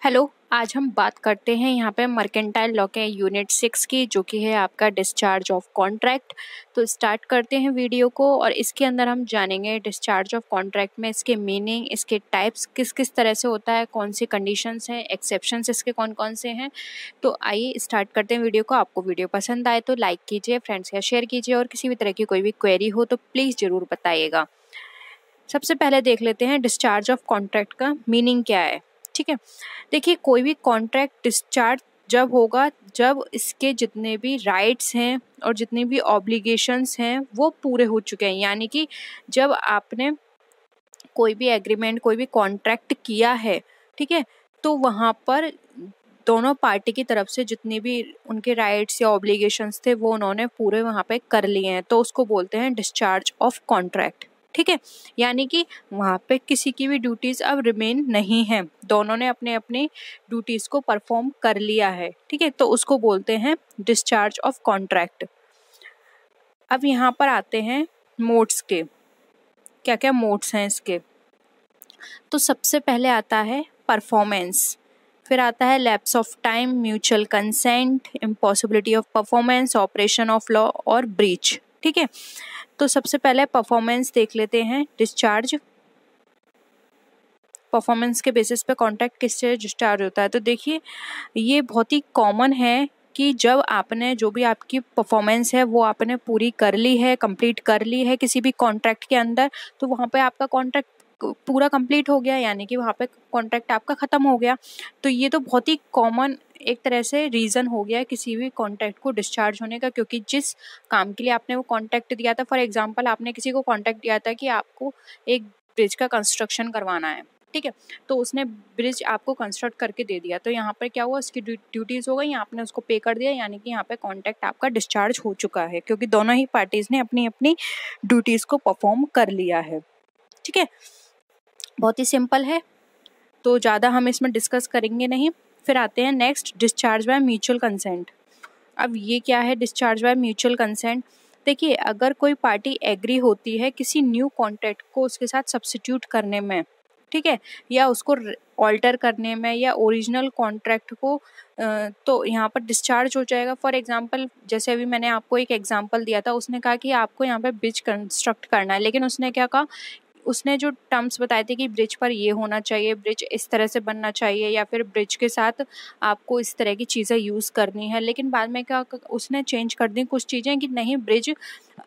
Hello. आज हम बात करते हैं यहाँ पे मर्केंटाइल लॉ के यूनिट 6 की, जो कि है आपका डिस्चार्ज ऑफ कॉन्ट्रैक्ट। तो स्टार्ट करते हैं वीडियो को, और इसके अंदर हम जानेंगे डिस्चार्ज ऑफ कॉन्ट्रैक्ट में इसके मीनिंग, इसके टाइप्स किस किस तरह से होता है, कौन सी कंडीशंस हैं, एक्सेप्शंस इसके कौन कौन से हैं। तो आइए स्टार्ट करते हैं वीडियो को। आपको वीडियो पसंद आए तो लाइक कीजिए, फ्रेंड्स का शेयर कीजिए, और किसी भी तरह की कोई भी क्वेरी हो तो प्लीज़ ज़रूर बताइएगा। सबसे पहले देख लेते हैं डिस्चार्ज ऑफ कॉन्ट्रैक्ट का मीनिंग क्या है। ठीक है, देखिए कोई भी कॉन्ट्रैक्ट डिस्चार्ज जब होगा जब इसके जितने भी राइट्स हैं और जितनी भी ऑब्लिगेशंस हैं वो पूरे हो चुके हैं। यानी कि जब आपने कोई भी एग्रीमेंट, कोई भी कॉन्ट्रैक्ट किया है, ठीक है, तो वहाँ पर दोनों पार्टी की तरफ से जितने भी उनके राइट्स या ऑब्लिगेशंस थे वो उन्होंने पूरे वहाँ पे कर लिए हैं, तो उसको बोलते हैं डिस्चार्ज ऑफ कॉन्ट्रैक्ट। ठीक है, यानी कि वहाँ पे किसी की भी ड्यूटीज अब रिमेन नहीं है, दोनों ने अपने अपनी ड्यूटीज को परफॉर्म कर लिया है। ठीक है, तो उसको बोलते हैं डिस्चार्ज ऑफ कॉन्ट्रैक्ट। अब यहाँ पर आते हैं मोड्स के, क्या क्या मोड्स हैं इसके। तो सबसे पहले आता है परफॉर्मेंस, फिर आता है lapse of time, mutual consent, impossibility of performance, operation of law और ब्रीच। ठीक है, तो सबसे पहले परफॉर्मेंस देख लेते हैं। डिस्चार्ज, परफॉर्मेंस के बेसिस पे कॉन्ट्रैक्ट किससे डिस्चार्ज होता है। तो देखिए ये बहुत ही कॉमन है कि जब आपने जो भी आपकी परफॉर्मेंस है वो आपने पूरी कर ली है, कंप्लीट कर ली है किसी भी कॉन्ट्रैक्ट के अंदर, तो वहाँ पे आपका कॉन्ट्रैक्ट पूरा कंप्लीट हो गया, यानी कि वहाँ पे कॉन्ट्रैक्ट आपका ख़त्म हो गया। तो ये तो बहुत ही कॉमन एक तरह से रीज़न हो गया किसी भी कॉन्ट्रैक्ट को डिस्चार्ज होने का, क्योंकि जिस काम के लिए आपने वो कॉन्ट्रैक्ट दिया था, फॉर एग्जांपल आपने किसी को कॉन्ट्रैक्ट दिया था कि आपको एक ब्रिज का कंस्ट्रक्शन करवाना है, ठीक है, तो उसने ब्रिज आपको कंस्ट्रक्ट करके दे दिया, तो यहाँ पर क्या हुआ, उसकी ड्यूटीज़ हो गई, आपने उसको पे कर दिया, यानी कि यहाँ पे कॉन्ट्रैक्ट आपका डिस्चार्ज हो चुका है, क्योंकि दोनों ही पार्टीज़ ने अपनी अपनी ड्यूटीज़ को परफॉर्म कर लिया है। ठीक है, बहुत ही सिंपल है, तो ज़्यादा हम इसमें डिस्कस करेंगे नहीं। फिर आते हैं next, discharge by mutual consent. अब ये क्या है डिस्चार्ज बाय म्यूचुअल कंसेंट। देखिए अगर कोई पार्टी एग्री होती है किसी न्यू कॉन्ट्रैक्ट को उसके साथ सब्स्टिट्यूट करने में, ठीक है, या उसको ऑल्टर करने में, या ओरिजिनल कॉन्ट्रैक्ट को, तो यहाँ पर डिस्चार्ज हो जाएगा। फॉर एग्जांपल जैसे अभी मैंने आपको एक एग्जांपल दिया था, उसने कहा कि आपको यहाँ पे ब्रिज कंस्ट्रक्ट करना है, लेकिन उसने क्या कहा, उसने जो टर्म्स बताए थे कि ब्रिज पर ये होना चाहिए, ब्रिज इस तरह से बनना चाहिए, या फिर ब्रिज के साथ आपको इस तरह की चीज़ें यूज़ करनी है, लेकिन बाद में क्या उसने चेंज कर दी कुछ चीज़ें कि नहीं, ब्रिज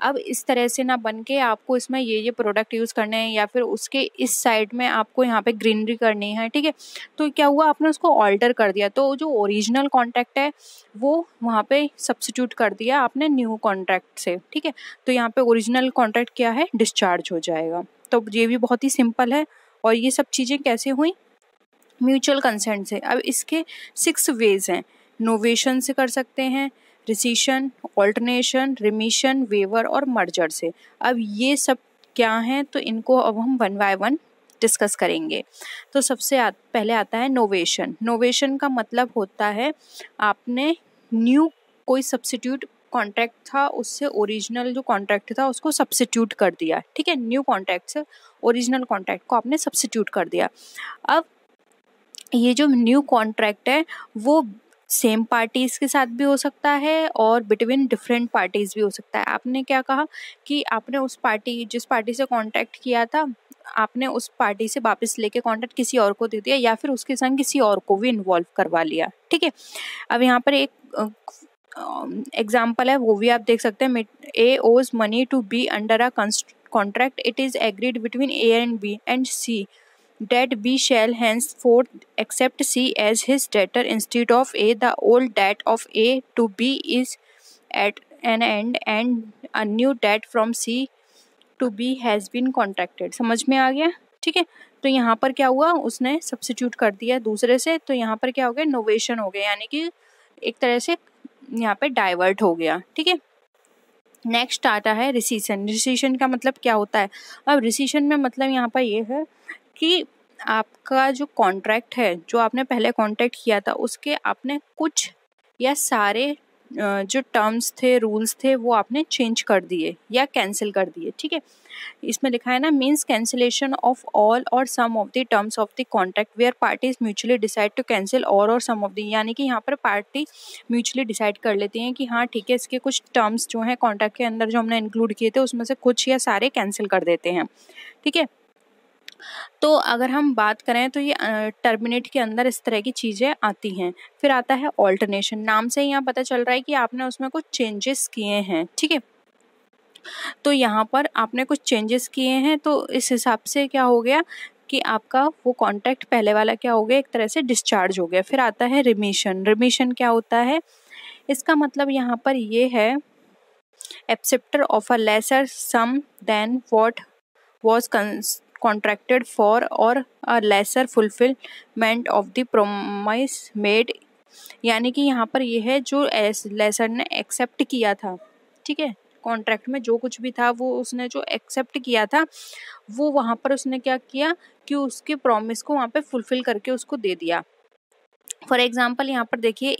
अब इस तरह से ना बन के आपको इसमें ये प्रोडक्ट यूज़ करने हैं, या फिर उसके इस साइड में आपको यहाँ पे ग्रीनरी करनी है। ठीक है, तो क्या हुआ, आपने उसको ऑल्टर कर दिया, तो जो ओरिजिनल कॉन्ट्रैक्ट है वो वहाँ पे सब्स्टिट्यूट कर दिया आपने न्यू कॉन्ट्रैक्ट से। ठीक है, तो यहाँ पे ओरिजिनल कॉन्ट्रैक्ट क्या है, डिस्चार्ज हो जाएगा। तो ये भी बहुत ही सिंपल है, और ये सब चीज़ें कैसे हुई, म्यूचुअल कंसेंट से। अब इसके 6 वेज हैं। नोवेशन से कर सकते हैं, रिसीशन, ऑल्टरनेशन, रिमिशन, वेवर और मर्जर से। अब ये सब क्या हैं, तो इनको अब हम 1 बाय 1 डिस्कस करेंगे। तो सबसे पहले आता है नोवेशन। नोवेशन का मतलब होता है आपने न्यू कोई सब्स्टिट्यूट कॉन्ट्रैक्ट था उससे ओरिजिनल जो कॉन्ट्रैक्ट था उसको सब्स्टिट्यूट कर दिया। ठीक है, न्यू कॉन्ट्रैक्ट से ओरिजिनल कॉन्ट्रैक्ट को आपने सब्स्टिट्यूट कर दिया। अब ये जो न्यू कॉन्ट्रैक्ट है वो सेम पार्टीज़ के साथ भी हो सकता है और बिटवीन डिफरेंट पार्टीज़ भी हो सकता है। आपने क्या कहा कि आपने उस पार्टी, जिस पार्टी से कॉन्ट्रैक्ट किया था, आपने उस पार्टी से वापस लेके कॉन्ट्रैक्ट किसी और को दे दिया, या फिर उसके संग किसी और को भी इन्वॉल्व करवा लिया। ठीक है, अब यहाँ पर एक एग्जाम्पल है, वो भी आप देख सकते हैं। A owes money to be under a contract, it is agreed between A and B and C that B shall henceforth accept C as his debtor instead of A. The old debt of A to B is at an end and a new debt from C to B has been contracted। समझ में आ गया? ठीक है, तो यहाँ पर क्या हुआ, उसने सब्स्टिट्यूट कर दिया दूसरे से, तो यहाँ पर क्या हो गया, नोवेशन हो गया, यानी कि एक तरह से यहाँ पे डाइवर्ट हो गया। ठीक है, नेक्स्ट आता है रिसीशन। रिसीशन का मतलब क्या होता है। अब रिसीशन में मतलब यहाँ पर ये है कि आपका जो कॉन्ट्रैक्ट है, जो आपने पहले कॉन्ट्रैक्ट किया था, उसके आपने कुछ या सारे जो टर्म्स थे, रूल्स थे, वो आपने चेंज कर दिए या कैंसिल कर दिए। ठीक है, इसमें लिखा है ना, means cancellation of all or some of the terms of the contract where parties mutually decide to cancel or some of the, यानी कि यहाँ पर पार्टी म्यूचुअली डिसाइड कर लेती हैं कि हाँ ठीक है, इसके कुछ टर्म्स जो हैं कॉन्ट्रैक्ट के अंदर जो हमने इंक्लूड किए थे उसमें से कुछ या सारे कैंसिल कर देते हैं। ठीक है, तो अगर हम बात करें तो ये टर्मिनेट के अंदर इस तरह की चीज़ें आती हैं। फिर आता है ऑल्टरनेशन, नाम से ही यहाँ पता चल रहा है कि आपने उसमें कुछ चेंजेस किए हैं। ठीक है, तो यहाँ पर आपने कुछ चेंजेस किए हैं, तो इस हिसाब से क्या हो गया कि आपका वो कॉन्ट्रैक्ट पहले वाला क्या हो गया, एक तरह से डिस्चार्ज हो गया। फिर आता है रिमिशन। रिमिशन क्या होता है, इसका मतलब यहाँ पर ये है acceptor of a lesser sum than what was contracted for or a lesser fulfillment of the promise made, यानी कि यहाँ पर ये है जो लेसर ने एक्सेप्ट किया था। ठीक है, कॉन्ट्रैक्ट में जो कुछ भी था वो उसने जो एक्सेप्ट किया था वो वहाँ पर उसने क्या किया कि उसके प्रॉमिस को वहाँ पे फुलफिल करके उसको दे दिया। फॉर एग्जाम्पल यहाँ पर देखिए,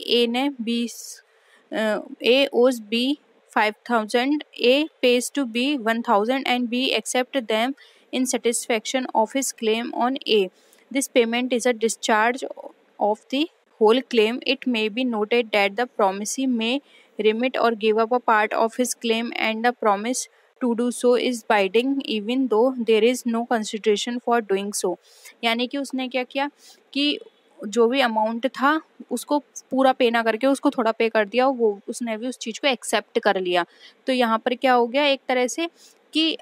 ए ओज B 5,000, A pays to B 1,000 and B accept them in satisfaction of his claim on A. This payment is a discharge of the whole claim. It may be noted that the promisee may remit or give up a part of his claim, and the promise to do so is binding even though there is no consideration for doing so. यानी कि उसने क्या किया कि जो भी amount था उसको पूरा पे ना करके उसको थोड़ा पे कर दिया, वो उसने भी उस चीज़ को एक्सेप्ट कर लिया। तो यहाँ पर क्या हो गया, एक तरह से कि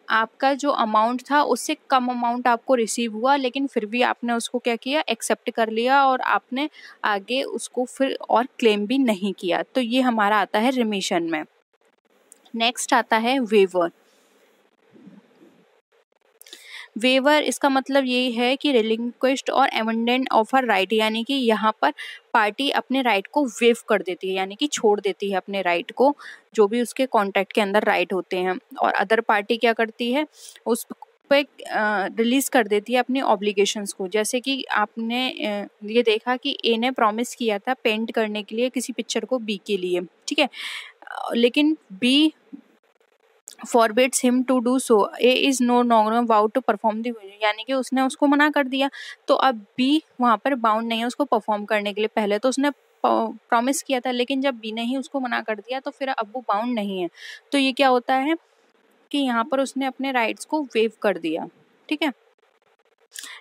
आपका जो अमाउंट था उससे कम अमाउंट आपको रिसीव हुआ, लेकिन फिर भी आपने उसको क्या किया, एक्सेप्ट कर लिया और आपने आगे उसको फिर और क्लेम भी नहीं किया। तो ये हमारा आता है रिमिशन में। नेक्स्ट आता है वेवर। वेवर इसका मतलब ये है कि रिलिंक्विश्ड और अमेंडेंट ऑफ अ राइट, यानी कि यहाँ पर पार्टी अपने राइट को वेव कर देती है, यानी कि छोड़ देती है अपने राइट को, जो भी उसके कॉन्ट्रैक्ट के अंदर राइट होते हैं, और अदर पार्टी क्या करती है, उस पे रिलीज कर देती है अपनी ऑब्लिगेशंस को। जैसे कि आपने ये देखा कि ए ने प्रॉमिस किया था पेंट करने के लिए किसी पिक्चर को बी के लिए। ठीक है, लेकिन B forbids him to do so. A is no longer bound to perform the, यानी कि उसने उसको मना कर दिया, तो अब B वहाँ पर बाउंड नहीं है उसको परफॉर्म करने के लिए। पहले तो उसने प्रॉमिस किया था, लेकिन जब B ने ही उसको मना कर दिया तो फिर अब वो बाउंड नहीं है। तो ये क्या होता है कि यहाँ पर उसने अपने राइट्स को वेव कर दिया। ठीक है,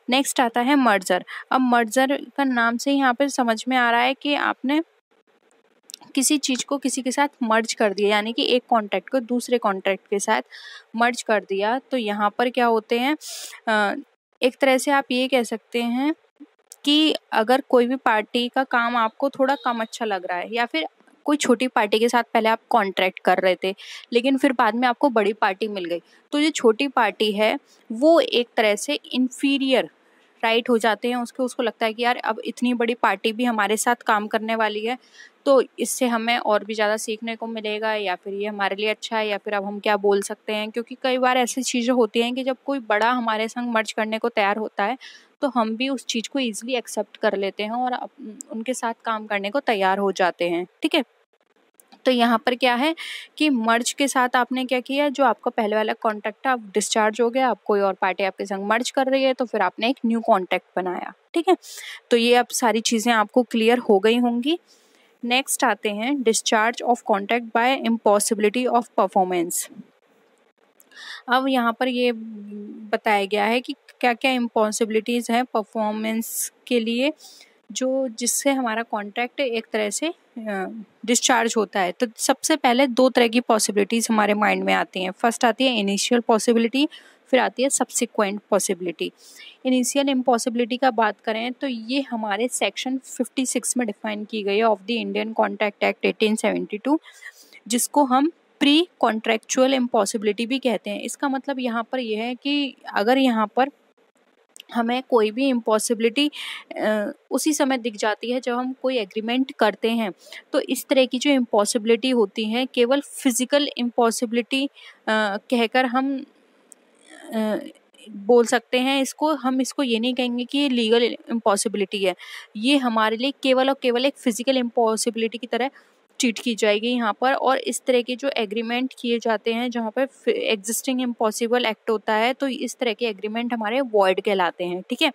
नेक्स्ट आता है मर्जर। अब मर्जर का नाम से यहाँ पर समझ में आ रहा है कि आपने किसी चीज़ को किसी के साथ मर्ज कर दिया, यानी कि एक कॉन्ट्रैक्ट को दूसरे कॉन्ट्रैक्ट के साथ मर्ज कर दिया। तो यहाँ पर क्या होते हैं, एक तरह से आप ये कह सकते हैं कि अगर कोई भी पार्टी का काम आपको थोड़ा कम अच्छा लग रहा है, या फिर कोई छोटी पार्टी के साथ पहले आप कॉन्ट्रैक्ट कर रहे थे लेकिन फिर बाद में आपको बड़ी पार्टी मिल गई, तो जो छोटी पार्टी है वो एक तरह से इन्फीरियर राइट हो जाते हैं उसको लगता है कि यार अब इतनी बड़ी पार्टी भी हमारे साथ काम करने वाली है, तो इससे हमें और भी ज़्यादा सीखने को मिलेगा, या फिर ये हमारे लिए अच्छा है, या फिर अब हम क्या बोल सकते हैं। क्योंकि कई बार ऐसी चीज़ें होती हैं कि जब कोई बड़ा हमारे संग मर्ज करने को तैयार होता है तो हम भी उस चीज़ को ईजिली एक्सेप्ट कर लेते हैं और उनके साथ काम करने को तैयार हो जाते हैं। ठीक है, तो यहाँ पर क्या है कि मर्ज के साथ आपने क्या किया, जो आपका पहले वाला कॉन्ट्रैक्ट था डिस्चार्ज हो गया, अब कोई और पार्टी आपके संग मर्ज कर रही है तो फिर आपने एक न्यू कॉन्ट्रैक्ट बनाया। ठीक है, तो ये अब सारी चीज़ें आपको क्लियर हो गई होंगी। नेक्स्ट आते हैं discharge of contract by impossibility of performance. अब यहाँ पर ये बताया गया है कि क्या क्या इम्पॉसिबिलिटीज़ हैं परफॉर्मेंस के लिए, जो जिससे हमारा कॉन्ट्रैक्ट एक तरह से डिस्चार्ज होता है। तो सबसे पहले दो तरह की पॉसिबिलिटीज़ हमारे माइंड में आती हैं। फर्स्ट आती है इनिशियल पॉसिबिलिटी, फिर आती है सब्सिक्वेंट पॉसिबिलिटी। इनिशियल इम्पॉसिबिलिटी का बात करें तो ये हमारे सेक्शन 56 में डिफाइन की गई है of the Indian contract act 1872, जिसको हम प्री कॉन्ट्रैक्चुअल इम्पॉसिबिलिटी भी कहते हैं। इसका मतलब यहाँ पर यह है कि अगर यहाँ पर हमें कोई भी इम्पॉसिबिलिटी उसी समय दिख जाती है जब हम कोई एग्रीमेंट करते हैं, तो इस तरह की जो इम्पॉसिबिलिटी होती है केवल फिजिकल इम्पॉसिबिलिटी कहकर हम बोल सकते हैं इसको। हम इसको ये नहीं कहेंगे कि ये लीगल इम्पॉसिबिलिटी है, ये हमारे लिए केवल और केवल एक फिजिकल इम्पॉसिबिलिटी की तरह चीट की जाएगी यहाँ पर। और इस तरह के जो एग्रीमेंट किए जाते हैं जहाँ पर एग्जिस्टिंग इम्पॉसिबल एक्ट होता है, तो इस तरह के एग्रीमेंट हमारे वॉइड कहलाते हैं। ठीक है,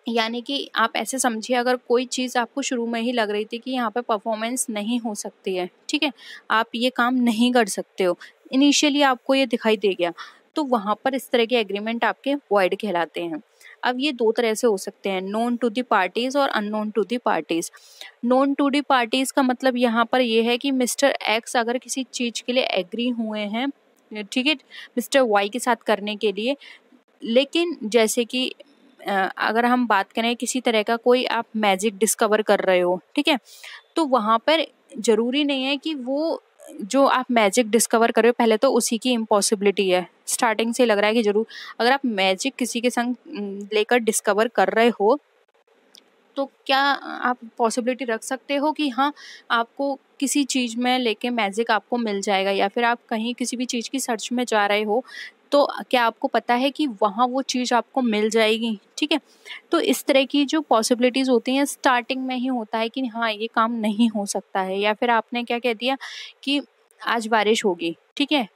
यानी कि आप ऐसे समझिए, अगर कोई चीज़ आपको शुरू में ही लग रही थी कि यहाँ पे परफॉर्मेंस नहीं हो सकती है, ठीक है, आप ये काम नहीं कर सकते हो, इनिशियली आपको ये दिखाई दे गया, तो वहाँ पर इस तरह के एग्रीमेंट आपके वॉइड कहलाते हैं। अब ये दो तरह से हो सकते हैं, नोन टू द पार्टीज और unknown to the parties. Known to the parties का मतलब यहाँ पर ये है कि मिस्टर एक्स अगर किसी चीज़ के लिए एग्री हुए हैं, ठीक है, मिस्टर वाई के साथ करने के लिए, लेकिन जैसे कि अगर हम बात करें किसी तरह का कोई आप मैजिक डिस्कवर कर रहे हो, ठीक है, तो वहाँ पर ज़रूरी नहीं है कि वो जो आप मैजिक डिस्कवर कर रहे हो पहले तो उसी की इम्पॉसिबिलिटी है। स्टार्टिंग से लग रहा है कि जरूर अगर आप मैजिक किसी के संग लेकर डिस्कवर कर रहे हो तो क्या आप पॉसिबिलिटी रख सकते हो कि हाँ आपको किसी चीज़ में लेके मैजिक आपको मिल जाएगा, या फिर आप कहीं किसी भी चीज़ की सर्च में जा रहे हो तो क्या आपको पता है कि वहाँ वो चीज़ आपको मिल जाएगी। ठीक है, तो इस तरह की जो पॉसिबिलिटीज़ होती हैं स्टार्टिंग में ही होता है कि हाँ ये काम नहीं हो सकता है, या फिर आपने क्या कह दिया कि आज बारिश होगी, ठीक है,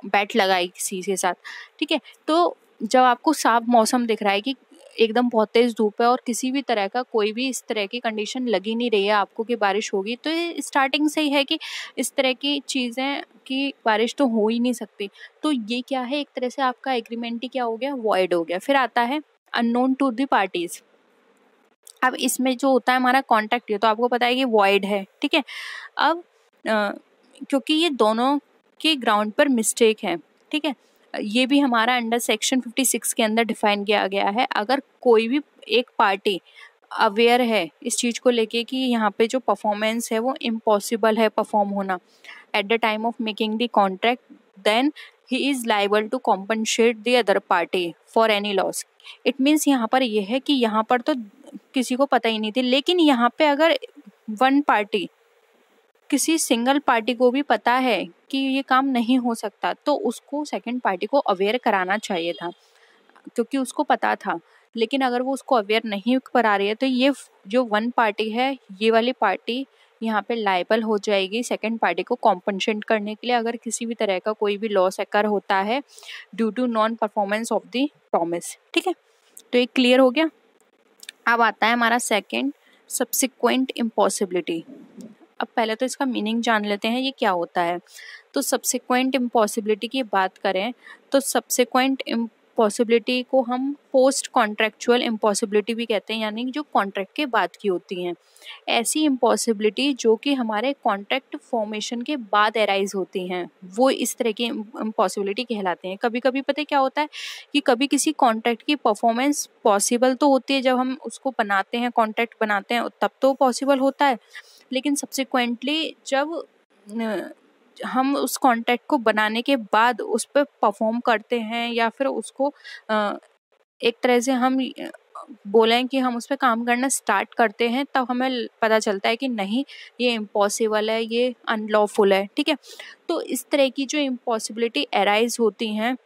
बैट लगाई किसी के साथ, ठीक है, तो जब आपको साफ मौसम दिख रहा है कि एकदम बहुत तेज धूप है और किसी भी तरह का कोई भी इस तरह की कंडीशन लगी नहीं रही है आपको कि बारिश होगी, तो ये स्टार्टिंग से ही है कि इस तरह की चीज़ें कि बारिश तो हो ही नहीं सकती। तो ये क्या है, एक तरह से आपका एग्रीमेंट ही क्या हो गया, वॉइड हो गया। फिर आता है अननोन टू द पार्टीज। अब इसमें जो होता है हमारा कॉन्ट्रैक्ट, ये तो आपको पता है कि वॉइड है, ठीक है। अब क्योंकि ये दोनों के ग्राउंड पर मिस्टेक है, ठीक है, ये भी हमारा अंडर सेक्शन 56 के अंदर डिफाइन किया गया है। अगर कोई भी एक पार्टी अवेयर है इस चीज़ को लेके कि यहाँ पे जो परफॉर्मेंस है वो इम्पॉसिबल है परफॉर्म होना at the time of making the contract, then he is liable to compensate the other party for any loss. It means यहाँ पर यह है कि यहाँ पर तो किसी को पता ही नहीं थी, लेकिन यहाँ पे अगर वन पार्टी, किसी सिंगल पार्टी को भी पता है कि ये काम नहीं हो सकता, तो उसको सेकंड पार्टी को अवेयर कराना चाहिए था, क्योंकि उसको पता था। लेकिन अगर वो उसको अवेयर नहीं करा रही है तो ये जो वन पार्टी है, ये वाली पार्टी यहाँ पे लायबल हो जाएगी सेकंड पार्टी को कॉम्पनसेट करने के लिए, अगर किसी भी तरह का कोई भी लॉस अकर होता है due to non performance of the promise. ठीक है, तो ये क्लियर हो गया। अब आता है हमारा सेकेंड, सब्सिक्वेंट इम्पॉसिबिलिटी। अब पहले तो इसका मीनिंग जान लेते हैं ये क्या होता है। तो सब्सिक्वेंट इम्पॉसिबिलिटी की बात करें तो सब्सिक्वेंट इम्पॉसिबिलिटी को हम पोस्ट कॉन्ट्रैक्चुअल इम्पॉसिबिलिटी भी कहते हैं, यानी जो कॉन्ट्रैक्ट के बाद की होती हैं। ऐसी इम्पॉसिबिलिटी जो कि हमारे कॉन्ट्रैक्ट फॉर्मेशन के बाद एराइज होती हैं, वो इस तरह की इम्पॉसिबिलिटी कहलाते हैं। कभी कभी पता है क्या होता है कि कभी किसी कॉन्ट्रैक्ट की परफॉर्मेंस पॉसिबल तो होती है, जब हम उसको बनाते हैं, कॉन्ट्रैक्ट बनाते हैं तब तो पॉसिबल होता है, लेकिन सब्सिक्वेंटली जब हम उस कॉन्ट्रैक्ट को बनाने के बाद उस पर परफॉर्म करते हैं, या फिर उसको एक तरह से हम बोलें कि हम उस पर काम करना स्टार्ट करते हैं, तब हमें पता चलता है कि नहीं ये इम्पॉसिबल है, ये अनलॉफुल है। ठीक है, तो इस तरह की जो इम्पॉसिबिलिटी अराइज होती हैं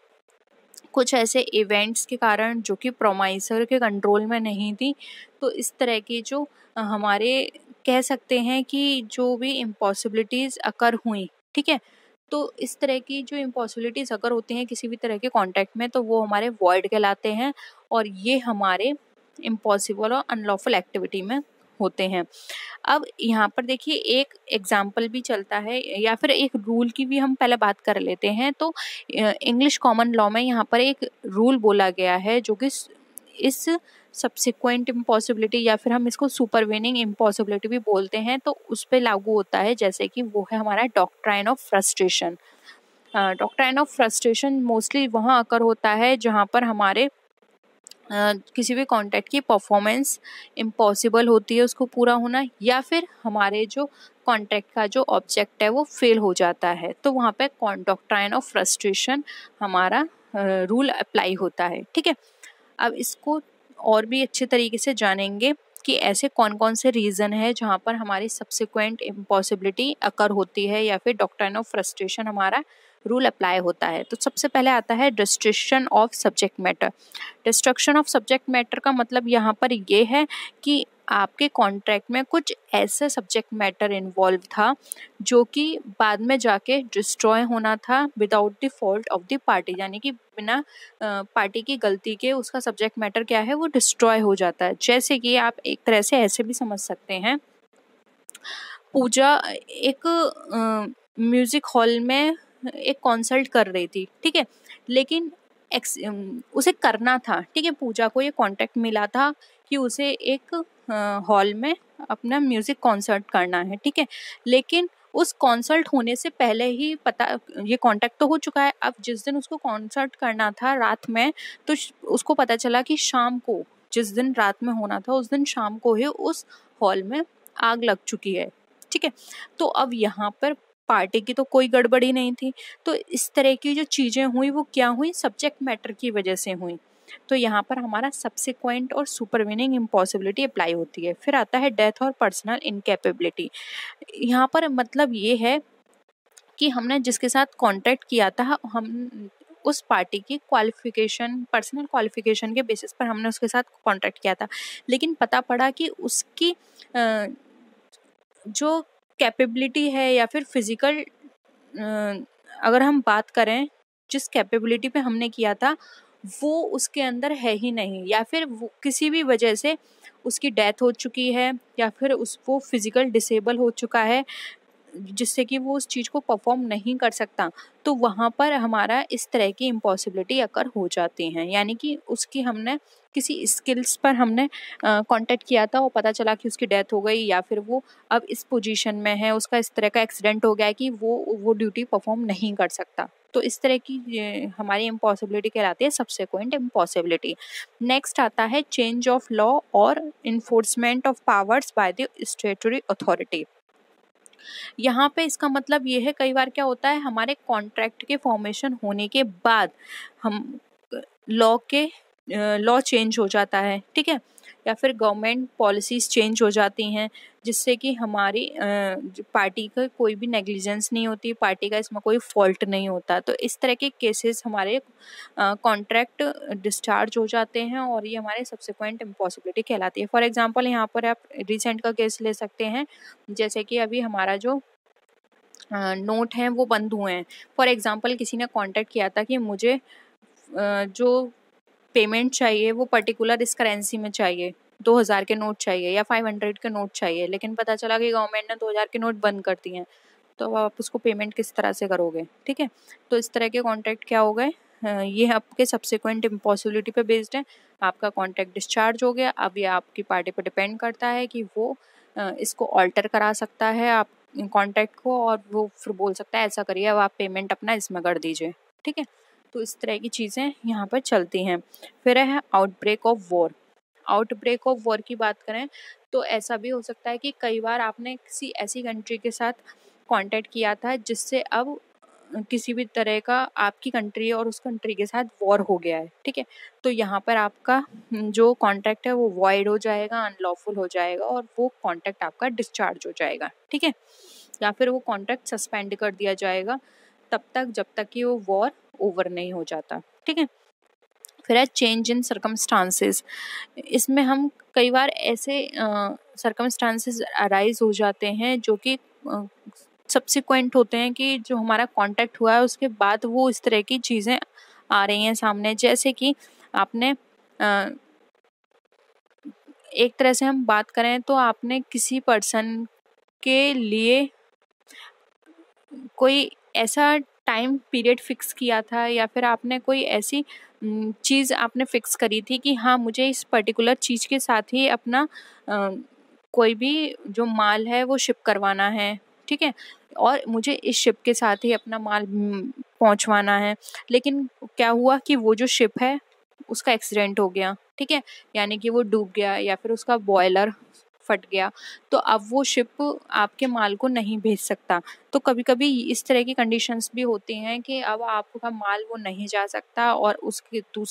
कुछ ऐसे इवेंट्स के कारण जो कि प्रोमाइसर के कंट्रोल में नहीं थी, तो इस तरह की जो हमारे कह सकते हैं कि जो भी इम्पॉसिबिलिटीज़ अकर हुई, ठीक है, तो इस तरह की जो इम्पॉसिबिलिटीज़ अकर होती हैं किसी भी तरह के कॉन्टैक्ट में, तो वो हमारे वॉइड कहलाते हैं, और ये हमारे इम्पॉसिबल और अनलॉफुल एक्टिविटी में होते हैं। अब यहाँ पर देखिए एक एग्जाम्पल भी चलता है, या फिर एक रूल की भी हम पहले बात कर लेते हैं। तो इंग्लिश कॉमन लॉ में यहाँ पर एक रूल बोला गया है जो कि इस सब्सिक्वेंट इम्पॉसिबिलिटी, या फिर हम इसको सुपरवेनिंग इम्पॉसिबिलिटी भी बोलते हैं, तो उस पर लागू होता है, जैसे कि वो है हमारा doctrine of frustration. Doctrine of frustration mostly वहाँ अकर होता है जहाँ पर हमारे किसी भी कॉन्ट्रैक्ट की परफॉर्मेंस इम्पॉसिबल होती है उसको पूरा होना, या फिर हमारे जो कॉन्ट्रैक्ट का जो ऑब्जेक्ट है वो फेल हो जाता है, तो वहाँ पे डॉक्ट्राइन ऑफ फ्रस्ट्रेशन हमारा रूल अप्लाई होता है। ठीक है, अब इसको और भी अच्छे तरीके से जानेंगे कि ऐसे कौन कौन से रीज़न है जहाँ पर हमारी सब्सिक्वेंट इम्पॉसिबिलिटी अकर होती है, या फिर डॉक्ट्राइन ऑफ फ्रस्ट्रेशन हमारा रूल अप्लाई होता है। तो सबसे पहले आता है destruction of subject matter. Destruction of subject matter का मतलब यहाँ पर ये है कि आपके कॉन्ट्रैक्ट में कुछ ऐसा सब्जेक्ट मैटर इन्वॉल्व था जो कि बाद में जाके डिस्ट्रॉय होना था without the fault of the party, यानी कि बिना पार्टी की गलती के उसका सब्जेक्ट मैटर क्या है वो डिस्ट्रॉय हो जाता है। जैसे कि आप एक तरह से ऐसे भी समझ सकते हैं, पूजा एक म्यूजिक हॉल में एक कॉन्सर्ट कर रही थी, ठीक है, लेकिन उसे करना था, ठीक है, पूजा को ये कॉन्ट्रैक्ट मिला था कि उसे एक हॉल में अपना म्यूजिक कॉन्सर्ट करना है, ठीक है, लेकिन उस कॉन्सर्ट होने से पहले ही पता, ये कॉन्ट्रैक्ट तो हो चुका है, अब जिस दिन उसको कॉन्सर्ट करना था रात में, तो उसको पता चला कि शाम को, जिस दिन रात में होना था उस दिन शाम को ही उस हॉल में आग लग चुकी है, ठीक है। तो अब यहाँ पर पार्टी की तो कोई गड़बड़ी नहीं थी, तो इस तरह की जो चीजें हुई वो क्या हुई, सब्जेक्ट मैटर की वजह से हुई। तो यहाँ पर हमारा सबसिक्वेंट और सुपरवीनिंग इम्पॉसिबिलिटी अप्लाई होती है। फिर आता है डेथ और पर्सनल इनकैपेबिलिटी। यहाँ पर मतलब ये है कि हमने जिसके साथ कॉन्ट्रैक्ट किया था, हम उस पार्टी की क्वालिफिकेशन, पर्सनल क्वालिफिकेशन के बेसिस पर हमने उसके साथ कॉन्ट्रैक्ट किया था, लेकिन पता पड़ा कि उसकी जो कैपेबिलिटी है या फिर फिजिकल, अगर हम बात करें जिस कैपेबिलिटी पे हमने किया था वो उसके अंदर है ही नहीं, या फिर वो किसी भी वजह से उसकी डेथ हो चुकी है, या फिर वो फिजिकल डिसेबल हो चुका है जिससे कि वो उस चीज़ को परफॉर्म नहीं कर सकता, तो वहाँ पर हमारा इस तरह की इम्पॉसिबिलिटी अकर हो जाती हैं। यानी कि उसकी हमने किसी स्किल्स पर हमने कांटेक्ट किया था और पता चला कि उसकी डेथ हो गई, या फिर वो अब इस पोजीशन में है, उसका इस तरह का एक्सीडेंट हो गया है कि वो ड्यूटी परफॉर्म नहीं कर सकता। तो इस तरह की हमारी इम्पॉसिबिलिटी कहलाती है सबसेक्वेंट इम्पॉसिबिलिटी। नेक्स्ट आता है चेंज ऑफ लॉ और enforcement of powers by the statutory authority. यहाँ पे इसका मतलब ये है, कई बार क्या होता है हमारे कॉन्ट्रैक्ट के फॉर्मेशन होने के बाद हम लॉ चेंज हो जाता है, ठीक है, या फिर गवर्नमेंट पॉलिसीज चेंज हो जाती हैं जिससे कि हमारी पार्टी का कोई भी नेग्लिजेंस नहीं होती, पार्टी का इसमें कोई फॉल्ट नहीं होता। तो इस तरह के केसेस हमारे कॉन्ट्रैक्ट डिस्चार्ज हो जाते हैं और ये हमारे सब्सिक्वेंट इम्पॉसिबिलिटी कहलाती है। फॉर एग्जांपल यहाँ पर आप रिसेंट का केस ले सकते हैं, जैसे कि अभी हमारा जो नोट हैं वो बंद हुए हैं। फॉर एग्जांपल किसी ने कांटेक्ट किया था कि मुझे जो पेमेंट चाहिए वो पर्टिकुलर इस करेंसी में चाहिए, 2000 के नोट चाहिए या 500 के नोट चाहिए, लेकिन पता चला कि गवर्नमेंट ने 2000 के नोट बंद कर दिए हैं, तो आप उसको पेमेंट किस तरह से करोगे, ठीक है। तो इस तरह के कॉन्ट्रैक्ट क्या हो गए, ये आपके सब्सिक्वेंट इम्पॉसिबिलिटी पे बेस्ड है। आपका कॉन्ट्रैक्ट डिस्चार्ज हो गया, अब ये आपकी पार्टी पर डिपेंड करता है कि वो इसको ऑल्टर करा सकता है आप कॉन्ट्रैक्ट को, और वो फिर बोल सकता है ऐसा करिए अब आप पेमेंट अपना इसमें कर दीजिए, ठीक है। तो इस तरह की चीज़ें यहाँ पर चलती हैं। फिर है outbreak of war. Outbreak of war की बात करें तो ऐसा भी हो सकता है कि कई बार आपने किसी ऐसी कंट्री के साथ कांटेक्ट किया था जिससे अब किसी भी तरह का आपकी कंट्री और उस कंट्री के साथ वॉर हो गया है, ठीक है। तो यहाँ पर आपका जो कॉन्ट्रैक्ट है वो वॉइड हो जाएगा, अनलॉफुल हो जाएगा और वो कॉन्ट्रैक्ट आपका डिस्चार्ज हो जाएगा, ठीक है, या फिर वो कॉन्ट्रैक्ट सस्पेंड कर दिया जाएगा तब तक जब तक कि वो वॉर ओवर नहीं हो जाता, ठीक है। फिर है चेंज इन सर्कमस्टांसेस। इसमें हम कई बार ऐसे सर्कमस्टांसेस अराइज हो जाते हैं जो कि सब्सिक्वेंट होते हैं, कि जो हमारा कॉन्टैक्ट हुआ है उसके बाद वो इस तरह की चीज़ें आ रही हैं सामने। जैसे कि आपने एक तरह से हम बात करें तो आपने किसी पर्सन के लिए कोई ऐसा टाइम पीरियड फिक्स किया था, या फिर आपने कोई ऐसी चीज़ आपने फिक्स करी थी कि हाँ मुझे इस पर्टिकुलर चीज़ के साथ ही अपना कोई भी जो माल है वो शिप करवाना है, ठीक है, और मुझे इस शिप के साथ ही अपना माल पहुंचवाना है। लेकिन क्या हुआ कि वो जो शिप है उसका एक्सीडेंट हो गया, ठीक है, यानी कि वो डूब गया या फिर उसका बॉयलर फट गया, तो अब वो शिप आपके माल को नहीं भेज सकता। तो कभी कभी इस तरह की कंडीशंस भी होती हैं कि अब आपका माल वो नहीं जा सकता और उस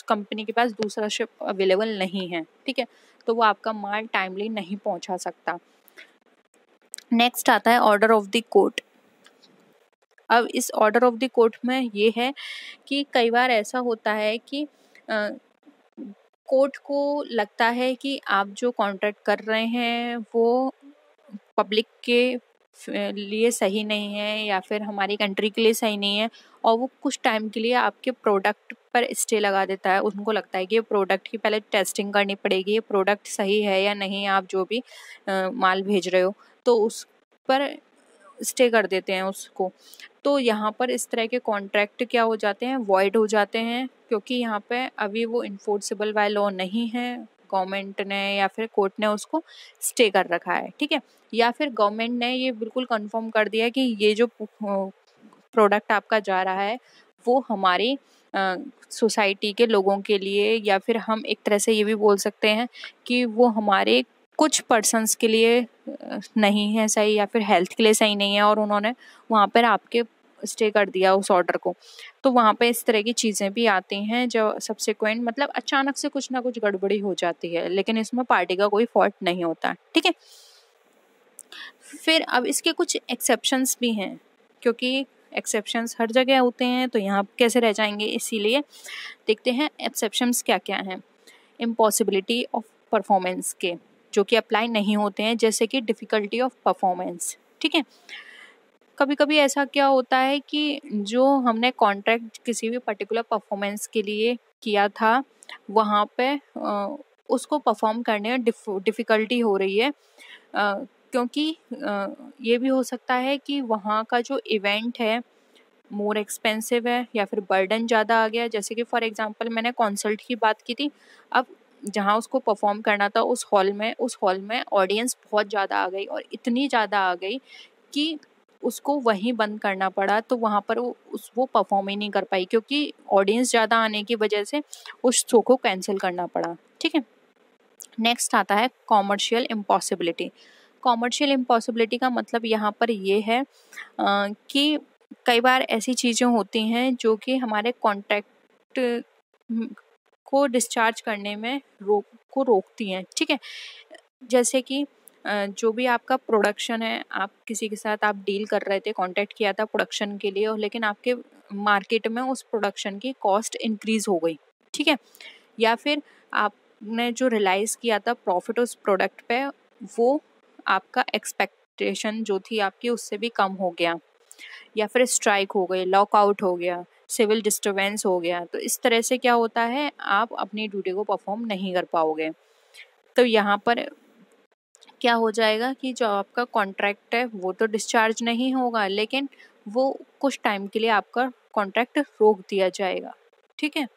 कंपनी के पास दूसरा शिप अवेलेबल नहीं है, ठीक है, तो वो आपका माल टाइमली नहीं पहुंचा सकता। नेक्स्ट आता है ऑर्डर ऑफ द कोर्ट। अब इस ऑर्डर ऑफ द कोर्ट में ये है कि कई बार ऐसा होता है कि कोर्ट को लगता है कि आप जो कॉन्ट्रैक्ट कर रहे हैं वो पब्लिक के लिए सही नहीं है या फिर हमारी कंट्री के लिए सही नहीं है, और वो कुछ टाइम के लिए आपके प्रोडक्ट पर स्टे लगा देता है। उनको लगता है कि ये प्रोडक्ट की पहले टेस्टिंग करनी पड़ेगी, ये प्रोडक्ट सही है या नहीं, आप जो भी माल भेज रहे हो, तो उस पर स्टे कर देते हैं उसको। तो यहाँ पर इस तरह के कॉन्ट्रैक्ट क्या हो जाते हैं, वॉइड हो जाते हैं, क्योंकि यहाँ पे अभी वो इन्फोर्सेबल बाय लॉ नहीं है, गवर्नमेंट ने या फिर कोर्ट ने उसको स्टे कर रखा है, ठीक है। या फिर गवर्नमेंट ने ये बिल्कुल कंफर्म कर दिया कि ये जो प्रोडक्ट आपका जा रहा है वो हमारी सोसाइटी के लोगों के लिए, या फिर हम एक तरह से ये भी बोल सकते हैं कि वो हमारे कुछ पर्सन्स के लिए नहीं है सही, या फिर हेल्थ के लिए सही नहीं है, और उन्होंने वहाँ पर आपके स्टे कर दिया उस ऑर्डर को। तो वहाँ पे इस तरह की चीज़ें भी आती हैं जो सब्सिक्वेंट, मतलब अचानक से कुछ ना कुछ गड़बड़ी हो जाती है, लेकिन इसमें पार्टी का कोई फॉल्ट नहीं होता, ठीक है। फिर अब इसके कुछ एक्सेप्शंस भी हैं, क्योंकि एक्सेप्शंस हर जगह होते हैं तो यहाँ कैसे रह जाएंगे, इसीलिए देखते हैं एक्सेप्शंस क्या क्या हैं। इम्पॉसिबिलिटी ऑफ परफॉर्मेंस के जो कि अप्लाई नहीं होते हैं, जैसे कि डिफ़िकल्टी ऑफ परफॉर्मेंस, ठीक है। कभी कभी ऐसा क्या होता है कि जो हमने कॉन्ट्रैक्ट किसी भी पर्टिकुलर परफॉर्मेंस के लिए किया था, वहाँ पे उसको परफॉर्म करने में डिफ़िकल्टी हो रही है, क्योंकि ये भी हो सकता है कि वहाँ का जो इवेंट है मोर एक्सपेंसिव है, या फिर बर्डन ज़्यादा आ गया। जैसे कि फॉर एग्जांपल मैंने कॉन्सर्ट की बात की थी, अब जहाँ उसको परफॉर्म करना था उस हॉल में ऑडियंस बहुत ज़्यादा आ गई, और इतनी ज़्यादा आ गई कि उसको वहीं बंद करना पड़ा। तो वहाँ पर वो परफॉर्म ही नहीं कर पाई, क्योंकि ऑडियंस ज़्यादा आने की वजह से उस शो को कैंसिल करना पड़ा, ठीक है। नेक्स्ट आता है कॉमर्शियल इम्पॉसिबिलिटी। कॉमर्शियल इम्पॉसिबिलिटी का मतलब यहाँ पर ये है कि कई बार ऐसी चीज़ें होती हैं जो कि हमारे कॉन्ट्रैक्ट को डिस्चार्ज करने में रोकती हैं, ठीक है। जैसे कि जो भी आपका प्रोडक्शन है, आप किसी के साथ आप डील कर रहे थे, कॉन्टैक्ट किया था प्रोडक्शन के लिए, और लेकिन आपके मार्केट में उस प्रोडक्शन की कॉस्ट इंक्रीज हो गई, ठीक है। या फिर आपने जो रियलाइज़ किया था प्रॉफिट उस प्रोडक्ट पे, वो आपका एक्सपेक्टेशन जो थी आपकी उससे भी कम हो गया, या फिर स्ट्राइक हो गई, लॉकआउट हो गया, सिविल डिस्टर्बेंस हो गया। तो इस तरह से क्या होता है, आप अपनी ड्यूटी को परफॉर्म नहीं कर पाओगे। तो यहाँ पर क्या हो जाएगा कि जो आपका कॉन्ट्रैक्ट है वो तो डिस्चार्ज नहीं होगा, लेकिन वो कुछ टाइम के लिए आपका कॉन्ट्रैक्ट रोक दिया जाएगा, ठीक है।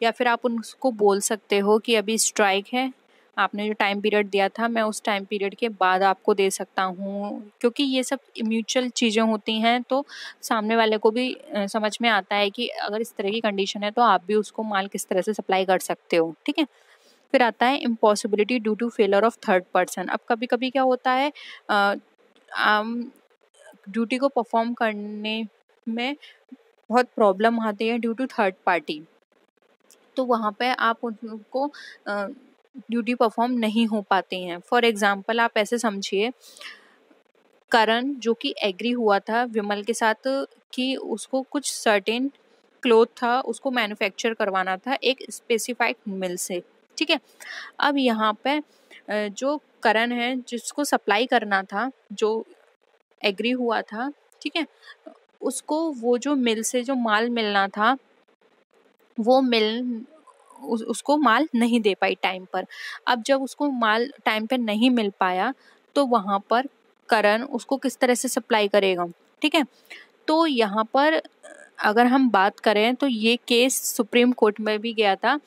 या फिर आप उनको बोल सकते हो कि अभी स्ट्राइक है, आपने जो टाइम पीरियड दिया था मैं उस टाइम पीरियड के बाद आपको दे सकता हूँ, क्योंकि ये सब म्यूचुअल चीज़ें होती हैं। तो सामने वाले को भी समझ में आता है कि अगर इस तरह की कंडीशन है तो आप भी उसको माल किस तरह से सप्लाई कर सकते हो, ठीक है। फिर आता है impossibility due to failure of third person. अब कभी कभी क्या होता है, ड्यूटी को परफॉर्म करने में बहुत प्रॉब्लम आती है ड्यू टू थर्ड पार्टी, तो वहाँ पे आप उनको ड्यूटी परफॉर्म नहीं हो पाती हैं। फॉर एग्जांपल आप ऐसे समझिए, करण जो कि एग्री हुआ था विमल के साथ कि उसको कुछ सर्टेन क्लोथ था उसको मैन्युफैक्चर करवाना था एक स्पेसिफाइड मिल से, ठीक है। अब यहाँ पे जो करण है जिसको सप्लाई करना था, जो एग्री हुआ था, ठीक है, उसको वो जो मिल से जो माल मिलना था वो मिल उसको माल नहीं दे पाई टाइम पर। अब जब उसको माल टाइम पे नहीं मिल पाया तो वहाँ पर करण उसको किस तरह से सप्लाई करेगा, ठीक है। तो यहाँ पर अगर हम बात करें तो ये केस सुप्रीम कोर्ट में भी गया था।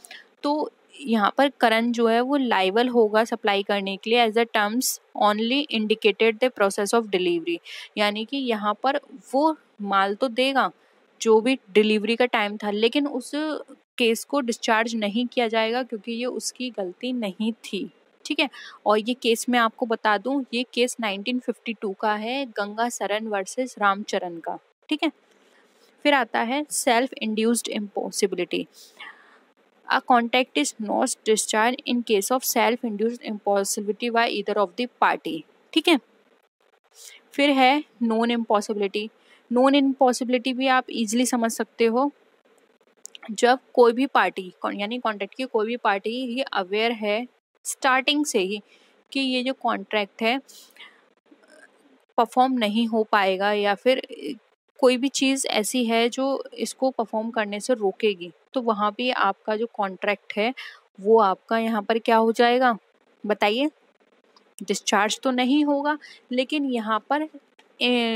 तो यहाँ पर करण जो है वो लाइबल होगा सप्लाई करने के लिए as the terms only indicated the process of delivery, यानी कि यहाँ पर वो माल तो देगा जो भी डिलीवरी का टाइम था, लेकिन उस केस को डिस्चार्ज नहीं किया जाएगा क्योंकि ये उसकी गलती नहीं थी, ठीक है। और ये केस मैं आपको बता दूं, ये केस 1952 का है, गंगा सरन वर्सेस रामचरण का, ठीक है। फिर आता है self induced impossibility. A contract is not discharged in case of self-induced impossibility by either of the party, ठीक है। फिर है नॉन इम्पॉसिबिलिटी। नॉन इम्पॉसिबिलिटी भी आप इजीली समझ सकते हो, जब कोई भी पार्टी यानी कॉन्ट्रैक्ट की कोई भी पार्टी ये अवेयर है स्टार्टिंग से ही कि ये जो कॉन्ट्रैक्ट है परफॉर्म नहीं हो पाएगा या फिर कोई भी चीज़ ऐसी है जो इसको परफॉर्म करने से रोकेगी, तो वहाँ पे आपका जो कॉन्ट्रैक्ट है वो आपका यहाँ पर क्या हो जाएगा बताइए? डिस्चार्ज तो नहीं होगा, लेकिन यहाँ पर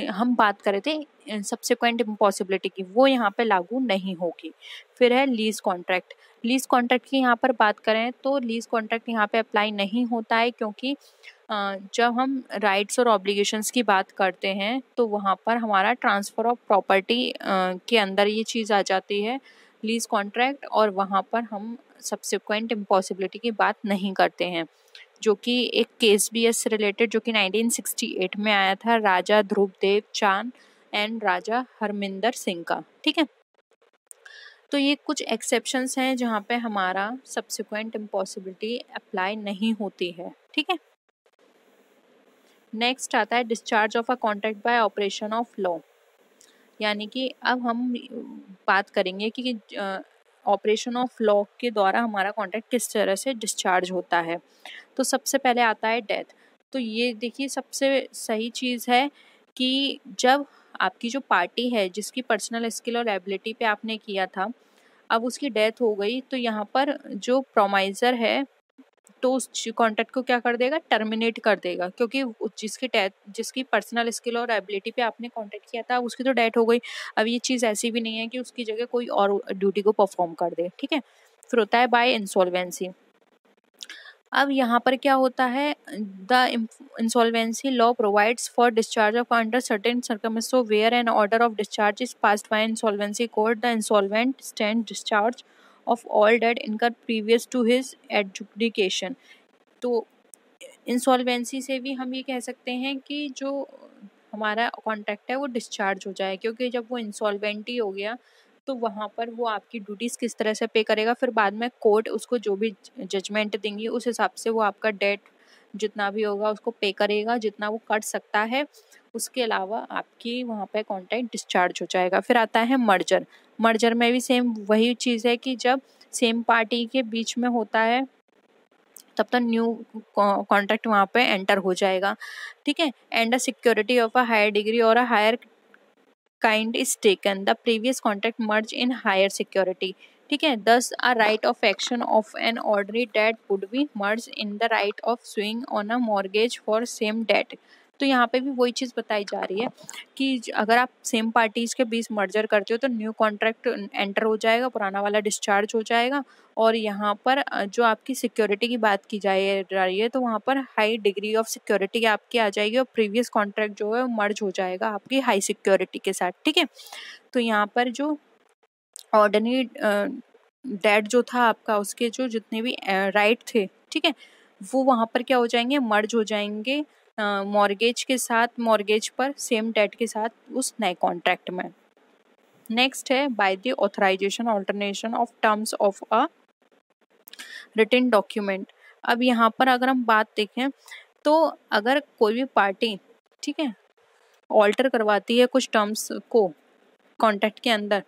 हम बात कर रहे थे सब्सिक्वेंट इम्पॉसिबिलिटी की, वो यहाँ पे लागू नहीं होगी। फिर है लीज कॉन्ट्रैक्ट। लीज कॉन्ट्रैक्ट की यहाँ पर बात करें तो लीज कॉन्ट्रैक्ट यहाँ पे अप्लाई नहीं होता है, क्योंकि जब हम राइट्स और ऑब्लिगेशंस की बात करते हैं तो वहाँ पर हमारा ट्रांसफ़र ऑफ प्रॉपर्टी के अंदर ये चीज़ आ जाती है लीज कॉन्ट्रैक्ट, और वहाँ पर हम सब्सिक्वेंट इम्पॉसिबिलिटी की बात नहीं करते हैं, जो कि एक केस बी एस रिलेटेड जो कि 1968 में आया था राजा ध्रुवदेव चांद एंड राजा हरमिंदर सिंह का। ठीक है, तो ये कुछ एक्सेप्शंस हैं जहाँ पे हमारा सब्सिक्वेंट इम्पॉसिबिलिटी अप्लाई नहीं होती है। ठीक है, नेक्स्ट आता है discharge of a contract by operation of law. यानी कि अब हम बात करेंगे कि ऑपरेशन ऑफ लॉ के द्वारा हमारा कॉन्ट्रैक्ट किस तरह से डिस्चार्ज होता है। तो सबसे पहले आता है डेथ। तो ये देखिए सबसे सही चीज़ है कि जब आपकी जो पार्टी है जिसकी पर्सनल स्किल और एबिलिटी पे आपने किया था, अब उसकी डेथ हो गई, तो यहाँ पर जो प्रोमाइजर है तो उस कॉन्ट्रैक्ट को क्या कर देगा, टर्मिनेट कर देगा, क्योंकि जिसकी पर्सनल स्किल और एबिलिटी पे आपने कॉन्ट्रैक्ट किया था उसकी तो डेथ हो गई। अब ये चीज़ ऐसी भी नहीं है कि उसकी जगह कोई और ड्यूटी को परफॉर्म कर दे। ठीक है, फिर होता है बाय इंसॉल्वेंसी। अब यहाँ पर क्या होता है, the insolvency law provides for discharge of under certain circumstances where an order of discharge is passed by insolvency court the insolvent stand discharge of all debt incur previous to his adjudication. तो insolvency से भी हम ये कह सकते हैं कि जो हमारा कॉन्ट्रैक्ट है वो डिस्चार्ज हो जाए, क्योंकि जब वो इंसॉल्वेंट ही हो गया तो वहाँ पर वो आपकी ड्यूटीज़ किस तरह से पे करेगा, फिर बाद में कोर्ट उसको जो भी जजमेंट देंगी उस हिसाब से वो आपका डेट जितना भी होगा उसको पे करेगा, जितना वो कर सकता है। उसके अलावा आपकी वहाँ पे कॉन्ट्रैक्ट डिस्चार्ज हो जाएगा। फिर आता है मर्जर। मर्जर में भी सेम वही चीज़ है कि जब सेम पार्टी के बीच में होता है तब तक न्यू कॉन्ट्रैक्ट वहाँ पे एंटर हो जाएगा। ठीक है, and a security of a higher degree or a higher kind is taken the previous contract merge in higher security. ठीक है, thus a right of action of an ordinary debt would be merge in the right of suing on a mortgage for same debt. तो यहाँ पे भी वही चीज़ बताई जा रही है कि अगर आप सेम पार्टीज के बीच मर्जर करते हो तो न्यू कॉन्ट्रैक्ट एंटर हो जाएगा, पुराना वाला डिस्चार्ज हो जाएगा, और यहाँ पर जो आपकी सिक्योरिटी की बात की जा रही है तो वहाँ पर हाई डिग्री ऑफ सिक्योरिटी आपकी आ जाएगी और प्रीवियस कॉन्ट्रैक्ट जो है वो मर्ज हो जाएगा आपकी हाई सिक्योरिटी के साथ। ठीक है, तो यहाँ पर जो ऑर्डिनरी डेट जो था आपका उसके जो जितने भी राइट थे, ठीक है, वो वहाँ पर क्या हो जाएंगे, मर्ज हो जाएंगे मॉर्गेज के साथ, मॉर्गेज पर सेम डेट के साथ उस नए कॉन्ट्रैक्ट में। नेक्स्ट है by the authorization alternation of terms of a written document. अब यहाँ पर अगर हम बात देखें तो अगर कोई भी पार्टी, ठीक है, ऑल्टर करवाती है कुछ टर्म्स को कॉन्ट्रैक्ट के अंदर,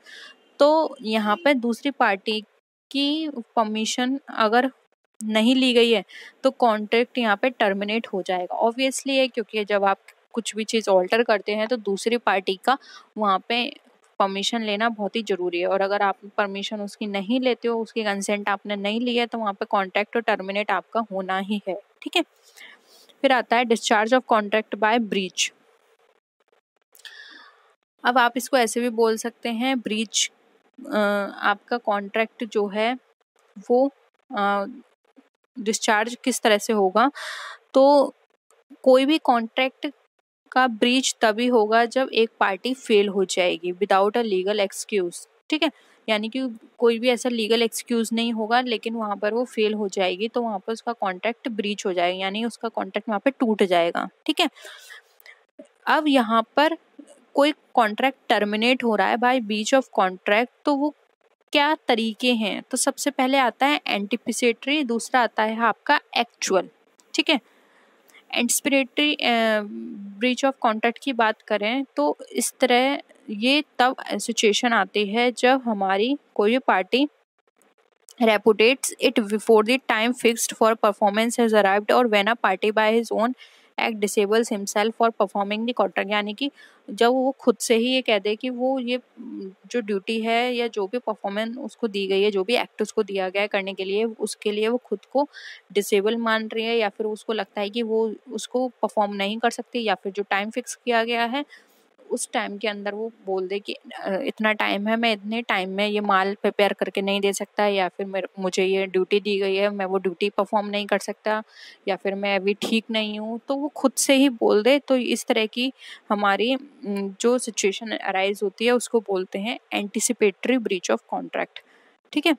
तो यहाँ पे दूसरी पार्टी की परमिशन अगर नहीं ली गई है तो कॉन्ट्रैक्ट यहाँ पे टर्मिनेट हो जाएगा। ऑब्वियसली है, क्योंकि जब आप कुछ भी चीज़ ऑल्टर करते हैं तो दूसरी पार्टी का वहाँ पे परमिशन लेना बहुत ही ज़रूरी है, और अगर आप परमिशन उसकी नहीं लेते हो, उसकी कंसेंट आपने नहीं ली है, तो वहाँ पे कॉन्ट्रैक्ट टर्मिनेट आपका होना ही है। ठीक है, फिर आता है discharge of contract by breach. अब आप इसको ऐसे भी बोल सकते हैं, ब्रीच आपका कॉन्ट्रैक्ट जो है वो डिस्चार्ज किस तरह से होगा, तो कोई भी कॉन्ट्रैक्ट का ब्रीच तभी होगा जब एक पार्टी फेल हो जाएगी विदाउट अ लीगल एक्सक्यूज। ठीक है, यानी कि कोई भी ऐसा लीगल एक्सक्यूज नहीं होगा लेकिन वहाँ पर वो फेल हो जाएगी, तो वहाँ पर उसका कॉन्ट्रैक्ट ब्रीच हो जाएगा, यानी उसका कॉन्ट्रैक्ट वहाँ पे टूट जाएगा। ठीक है, अब यहाँ पर कोई कॉन्ट्रैक्ट टर्मिनेट हो रहा है बाय ब्रीच ऑफ कॉन्ट्रैक्ट, तो वो क्या तरीके हैं, तो सबसे पहले आता है एंटिसिपेटरी, दूसरा आता है आपका एक्चुअल। ठीक है, एंटिसिपेटरी ब्रीच ऑफ कॉन्ट्रैक्ट की बात करें तो इस तरह ये तब सिचुएशन आती है जब हमारी कोई भी party repudiates it before the time fixed for performance has arrived or when a party by his own act disables himself for performing the contract। यानी कि जब वो खुद से ही ये कह दे कि वो ये जो ड्यूटी है या जो भी परफॉर्मेंस उसको दी गई है, जो भी एक्ट उसको दिया गया है करने के लिए, उसके लिए वो खुद को डिसेबल मान रही है या फिर उसको लगता है कि वो उसको परफॉर्म नहीं कर सकती, या फिर जो टाइम फिक्स किया गया है उस टाइम के अंदर वो बोल दे कि इतना टाइम है, मैं इतने टाइम में ये माल प्रिपेयर करके नहीं दे सकता, या फिर मुझे ये ड्यूटी दी गई है, मैं वो ड्यूटी परफॉर्म नहीं कर सकता, या फिर मैं अभी ठीक नहीं हूँ, तो वो खुद से ही बोल दे। तो इस तरह की हमारी जो सिचुएशन अराइज होती है उसको बोलते हैं एंटिसिपेटरी ब्रीच ऑफ कॉन्ट्रैक्ट। ठीक है,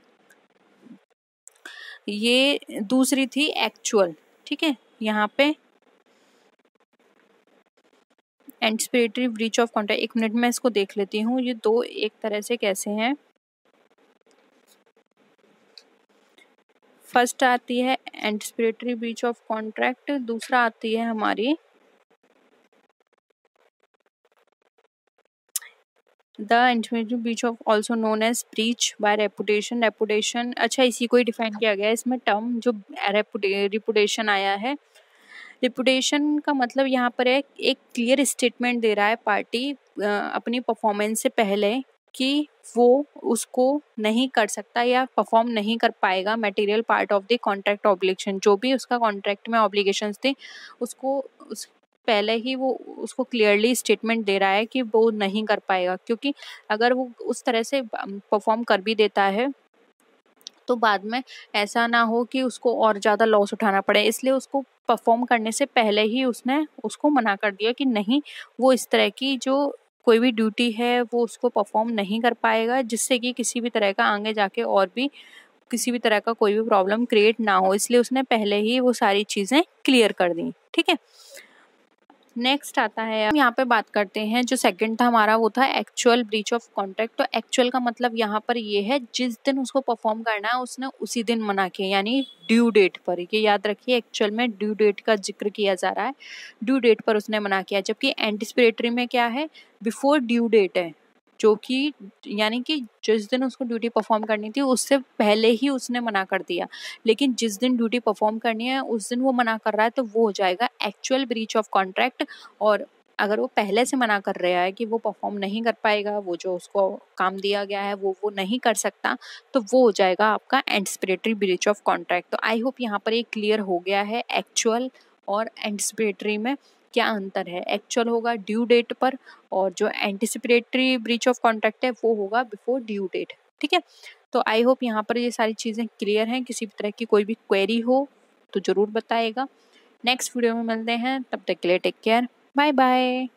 ये दूसरी थी एक्चुअल। ठीक है, यहाँ पे एंटिसिपेटरी ब्रीच ऑफ कॉन्ट्रैक्ट, एक मिनट में इसको देख लेती हूँ ये दो एक तरह से कैसे हैं। फर्स्ट आती है एंटिसिपेटरी ब्रीच ऑफ कॉन्ट्रैक्ट, दूसरा आती है हमारी the anticipatory breach of also known as breach by reputation. Reputation, अच्छा इसी को ही डिफाइन किया गया है इसमें टर्म, जो रिपुटेशन आया है। रिपुटेशन का मतलब यहाँ पर एक क्लियर स्टेटमेंट दे रहा है पार्टी अपनी परफॉर्मेंस से पहले कि वो उसको नहीं कर सकता या परफॉर्म नहीं कर पाएगा material part of the contract obligation, जो भी उसका कॉन्ट्रैक्ट में ऑब्लिगेशंस थे उसको उस पहले ही वो उसको क्लियरली स्टेटमेंट दे रहा है कि वो नहीं कर पाएगा, क्योंकि अगर वो उस तरह से परफॉर्म कर भी देता है तो बाद में ऐसा ना हो कि उसको और ज़्यादा लॉस उठाना पड़े, इसलिए उसको परफॉर्म करने से पहले ही उसने उसको मना कर दिया कि नहीं, वो इस तरह की जो कोई भी ड्यूटी है वो उसको परफॉर्म नहीं कर पाएगा, जिससे कि किसी भी तरह का आगे जाके और भी किसी भी तरह का कोई भी प्रॉब्लम क्रिएट ना हो, इसलिए उसने पहले ही वो सारी चीज़ें क्लियर कर दी। ठीक है, नेक्स्ट आता है, हम यहाँ पे बात करते हैं जो सेकंड था हमारा वो था एक्चुअल ब्रीच ऑफ कॉन्ट्रैक्ट। तो एक्चुअल का मतलब यहाँ पर ये है जिस दिन उसको परफॉर्म करना है उसने उसी दिन मना किया, यानी ड्यू डेट पर। ये याद रखिए, एक्चुअल में ड्यू डेट का जिक्र किया जा रहा है, ड्यू डेट पर उसने मना किया, जबकि एंटिसिपेटरी में क्या है, बिफोर ड्यू डेट है, जो कि यानी कि जिस दिन उसको ड्यूटी परफॉर्म करनी थी उससे पहले ही उसने मना कर दिया, लेकिन जिस दिन ड्यूटी परफॉर्म करनी है उस दिन वो मना कर रहा है तो वो हो जाएगा एक्चुअल ब्रीच ऑफ कॉन्ट्रैक्ट। और अगर वो पहले से मना कर रहा है कि वो परफॉर्म नहीं कर पाएगा, वो जो उसको काम दिया गया है वो नहीं कर सकता, तो वो हो जाएगा आपका एंटिसिपेटरी ब्रीच ऑफ कॉन्ट्रैक्ट। तो आई होप यहाँ पर ये क्लियर हो गया है एक्चुअल और एंटिसिपेटरी में क्या अंतर है। एक्चुअल होगा ड्यू डेट पर और जो एंटिसिपेटरी ब्रीच ऑफ कॉन्ट्रैक्ट है वो होगा बिफोर ड्यू डेट। ठीक है, तो आई होप यहाँ पर ये सारी चीज़ें क्लियर हैं। किसी भी तरह की कोई भी क्वेरी हो तो ज़रूर बताएगा। नेक्स्ट वीडियो में मिलते हैं, तब तक के लिए टेक केयर, बाय बाय।